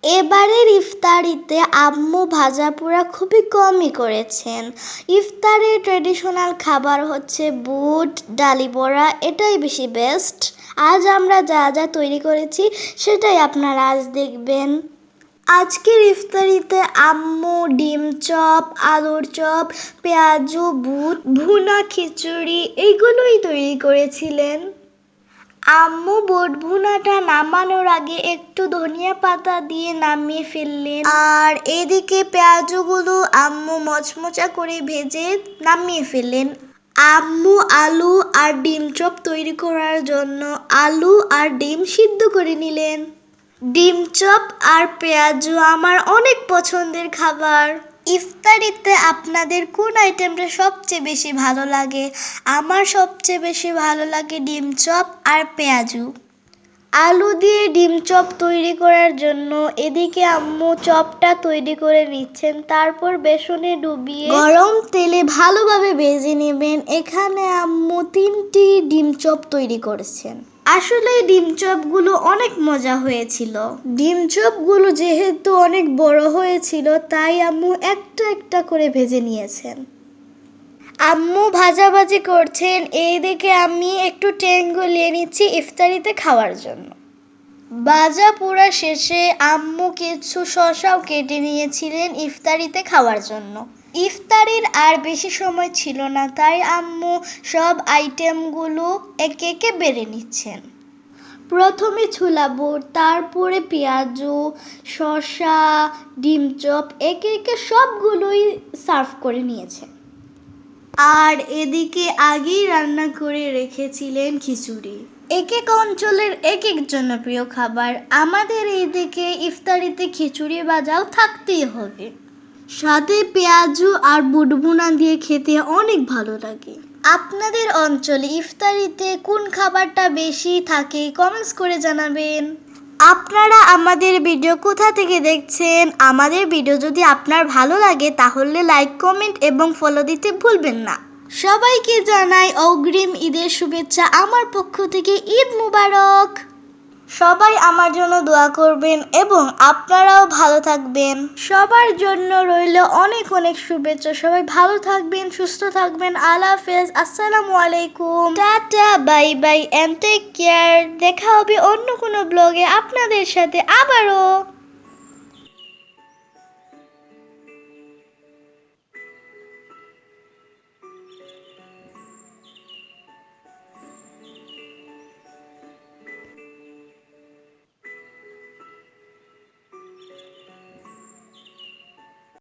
এবারের ইফতারিতে আম্মু ভাজা পোড়া খুবই কমই করেছেন। ইফতারের ট্রেডিশনাল খাবার হচ্ছে বুট, ডালি বড়া, এটাই বেশি বেস্ট। আজ আমরা যা যা তৈরি করেছি সেটাই আপনারা আজ দেখবেন। আজকের ইফতারিতে আম্মু ডিম চপ, আলুর চপ, পেঁয়াজু, বুট, ভুনা খিচুড়ি এইগুলোই তৈরি করেছিলেন। আম্মু বুট ভুনাটা নামানোর আগে একটু ধনিয়া পাতা দিয়ে নামিয়ে ফেললেন, আর এদিকে পেঁয়াজগুলো আম্মু মচমচা করে ভেজে নামিয়ে ফেললেন। আম্মু আলু আর ডিম চপ তৈরি করার জন্য আলু আর ডিম সিদ্ধ করে নিলেন। ডিম চপ আর পেঁয়াজু আমার অনেক পছন্দের খাবার। ইফতারিতে আপনাদের কোন আইটেমটা সবচেয়ে বেশি ভালো লাগে? আমার সবচেয়ে বেশি ভালো লাগে ডিম চপ আর পেঁয়াজু। আলু দিয়ে ডিম চপ তৈরি করার জন্য এদিকে আম্মু চপটা তৈরি করে নিচ্ছেন, তারপর বেসনে ডুবিয়ে গরম তেলে ভালোভাবে ভেজে নেবেন। এখানে আম্মু 3টি ডিম চপ তৈরি করেছেন। আসলে ডিম চপগুলো অনেক মজা হয়েছিল। ডিম চপগুলো যেহেতু অনেক বড় হয়েছিল তাই আম্মু একটা একটা করে ভেজে নিয়েছেন। আম্মু ভাজাভাজি করছেন, এইদিকে আমি একটু টেঙ্গো নিয়ে নিচ্ছি ইফতারিতে খাওয়ার জন্য। ভাজা পোড়া শেষে আম্মু কিছু শসাও কেটে নিয়েছিলেন ইফতারিতে খাওয়ার জন্য। ইফতারির আর বেশি সময় ছিল না, তাই আম্মু সব আইটেমগুলো একে একে বেড়ে নিচ্ছেন। প্রথমে ছোলা বুট, তারপরে পেঁয়াজু, শসা, ডিম চপ একে একে সবগুলোই সার্ভ করে নিয়েছেন। আর এদিকে আগেই রান্না করে রেখেছিলেন খিচুড়ি। এক এক অঞ্চলের এক এক জনপ্রিয় খাবার। আমাদের এইদিকে ইফতারিতে খিচুড়ি ভাজাও থাকতেই হবে। সাথে পেঁয়াজু আর বুট ভুনা দিয়ে খেতে অনেক ভালো লাগে। আপনাদের অঞ্চলে ইফতারিতে কোন খাবারটা বেশি থাকে কমেন্টস করে জানাবেন। আপনারা আমাদের ভিডিও কোথা থেকে দেখছেন? আমাদের ভিডিও যদি আপনার ভালো লাগে তাহলে লাইক, কমেন্ট এবং ফলো দিতে ভুলবেন না। সবাইকে জানাই অগ্রিম ঈদের শুভেচ্ছা আমার পক্ষ থেকে। ঈদ মুবারক। সবাই আমার জন্য দোয়া করবেন এবং আপনারাও ভালো থাকবেন। সবার জন্য রইল অনেক অনেক শুভেচ্ছা। সবাই ভালো থাকবেন, সুস্থ থাকবেন। আল্লাহ হাফেজ, আসসালামু আলাইকুম, tata, bye bye and take care. দেখা হবে অন্য কোনো ব্লগে আপনাদের সাথে আবারও।